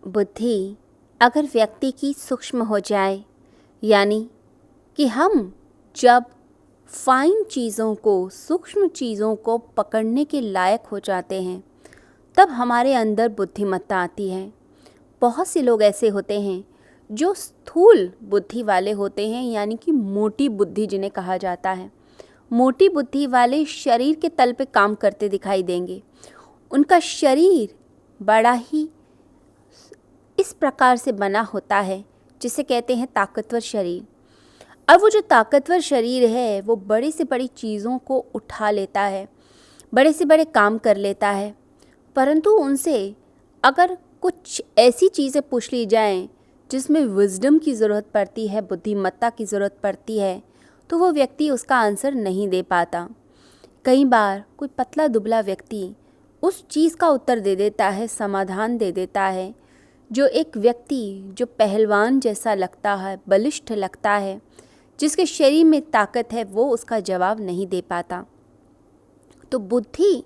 बुद्धि अगर व्यक्ति की सूक्ष्म हो जाए, यानी कि हम जब फाइन चीज़ों को, सूक्ष्म चीज़ों को पकड़ने के लायक हो जाते हैं, तब हमारे अंदर बुद्धिमत्ता आती है। बहुत से लोग ऐसे होते हैं जो स्थूल बुद्धि वाले होते हैं, यानी कि मोटी बुद्धि जिन्हें कहा जाता है। मोटी बुद्धि वाले शरीर के तल पे काम करते दिखाई देंगे। उनका शरीर बड़ा ही इस प्रकार से बना होता है जिसे कहते हैं ताकतवर शरीर। अब वो जो ताकतवर शरीर है वो बड़ी से बड़ी चीज़ों को उठा लेता है, बड़े से बड़े काम कर लेता है, परंतु उनसे अगर कुछ ऐसी चीज़ें पूछ ली जाएं जिसमें विजडम की ज़रूरत पड़ती है, बुद्धिमत्ता की ज़रूरत पड़ती है, तो वो व्यक्ति उसका आंसर नहीं दे पाता। कई बार कोई पतला दुबला व्यक्ति उस चीज़ का उत्तर दे देता है, समाधान दे देता है, जो एक व्यक्ति जो पहलवान जैसा लगता है, बलिष्ठ लगता है, जिसके शरीर में ताकत है, वो उसका जवाब नहीं दे पाता। तो बुद्धि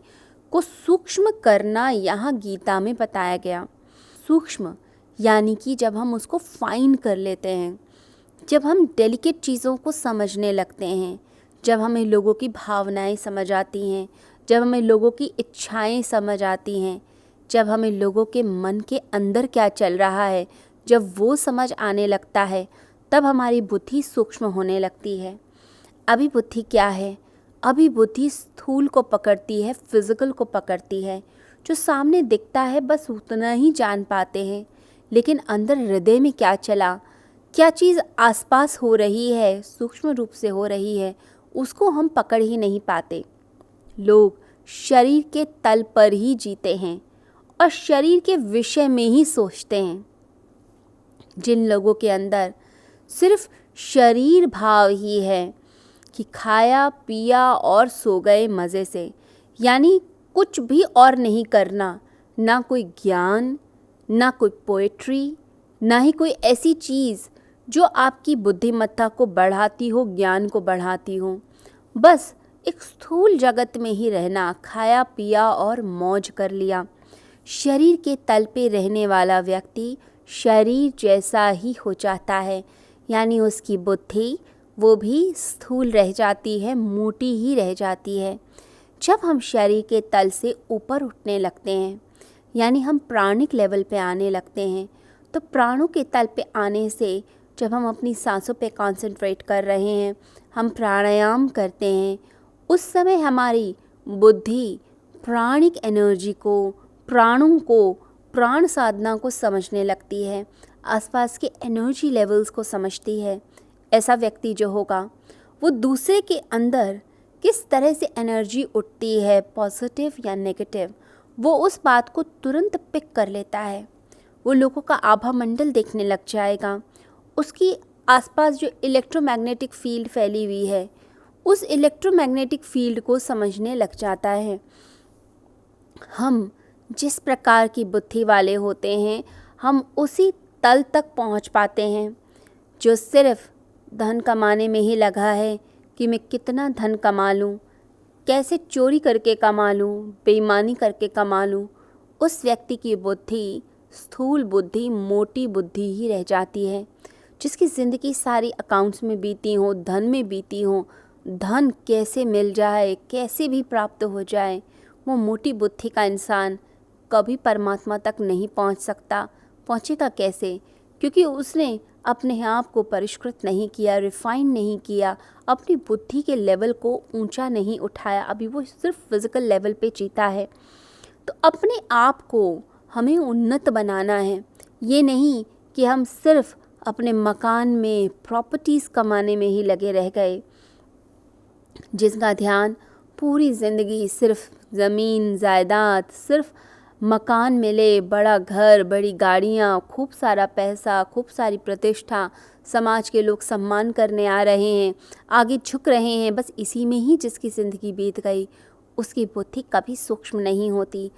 को सूक्ष्म करना यहाँ गीता में बताया गया। सूक्ष्म यानी कि जब हम उसको फाइन कर लेते हैं, जब हम डेलिकेट चीज़ों को समझने लगते हैं, जब हमें लोगों की भावनाएं समझ आती हैं, जब हमें लोगों की इच्छाएं समझ आती हैं, जब हमें लोगों के मन के अंदर क्या चल रहा है, जब वो समझ आने लगता है, तब हमारी बुद्धि सूक्ष्म होने लगती है। अभी बुद्धि क्या है? अभी बुद्धि स्थूल को पकड़ती है, फिजिकल को पकड़ती है। जो सामने दिखता है बस उतना ही जान पाते हैं, लेकिन अंदर हृदय में क्या चला, क्या चीज़ आसपास हो रही है, सूक्ष्म रूप से हो रही है, उसको हम पकड़ ही नहीं पाते। लोग शरीर के तल पर ही जीते हैं और शरीर के विषय में ही सोचते हैं। जिन लोगों के अंदर सिर्फ शरीर भाव ही है कि खाया पिया और सो गए मज़े से, यानी कुछ भी और नहीं करना, ना कोई ज्ञान, ना कोई पोएट्री, ना ही कोई ऐसी चीज़ जो आपकी बुद्धिमत्ता को बढ़ाती हो, ज्ञान को बढ़ाती हो। बस एक स्थूल जगत में ही रहना, खाया पिया और मौज कर लिया। शरीर के तल पे रहने वाला व्यक्ति शरीर जैसा ही हो जाता है, यानी उसकी बुद्धि वो भी स्थूल रह जाती है, मोटी ही रह जाती है। जब हम शरीर के तल से ऊपर उठने लगते हैं, यानी हम प्राणिक लेवल पे आने लगते हैं, तो प्राणों के तल पे आने से जब हम अपनी सांसों पे कंसंट्रेट कर रहे हैं, हम प्राणायाम करते हैं, उस समय हमारी बुद्धि प्राणिक एनर्जी को, प्राणों को, प्राण साधना को समझने लगती है, आसपास के एनर्जी लेवल्स को समझती है। ऐसा व्यक्ति जो होगा वो दूसरे के अंदर किस तरह से एनर्जी उठती है, पॉजिटिव या नेगेटिव, वो उस बात को तुरंत पिक कर लेता है। वो लोगों का आभा मंडल देखने लग जाएगा। उसकी आसपास जो इलेक्ट्रोमैग्नेटिक फील्ड फैली हुई है, उस इलेक्ट्रोमैग्नेटिक फील्ड को समझने लग जाता है। हम जिस प्रकार की बुद्धि वाले होते हैं, हम उसी तल तक पहुंच पाते हैं जो सिर्फ धन कमाने में ही लगा है कि मैं कितना धन कमा लूं, कैसे चोरी करके कमा लूं, बेईमानी करके कमा लूं। उस व्यक्ति की बुद्धि स्थूल बुद्धि, मोटी बुद्धि ही रह जाती है। जिसकी ज़िंदगी सारी अकाउंट्स में बीती हो, धन में बीती हो, धन कैसे मिल जाए, कैसे भी प्राप्त हो जाए, वो मोटी बुद्धि का इंसान कभी परमात्मा तक नहीं पहुंच सकता। पहुंचेगा कैसे? क्योंकि उसने अपने आप को परिष्कृत नहीं किया, रिफाइन नहीं किया, अपनी बुद्धि के लेवल को ऊंचा नहीं उठाया। अभी वो सिर्फ फिज़िकल लेवल पे जीता है। तो अपने आप को हमें उन्नत बनाना है। ये नहीं कि हम सिर्फ अपने मकान में प्रॉपर्टीज़ कमाने में ही लगे रह गए, जिसका ध्यान पूरी ज़िंदगी सिर्फ ज़मीन जायदाद, सिर्फ मकान मिले, बड़ा घर, बड़ी गाड़ियाँ, खूब सारा पैसा, खूब सारी प्रतिष्ठा, समाज के लोग सम्मान करने आ रहे हैं, आगे झुक रहे हैं, बस इसी में ही जिसकी ज़िंदगी बीत गई, उसकी बुद्धि कभी सूक्ष्म नहीं होती।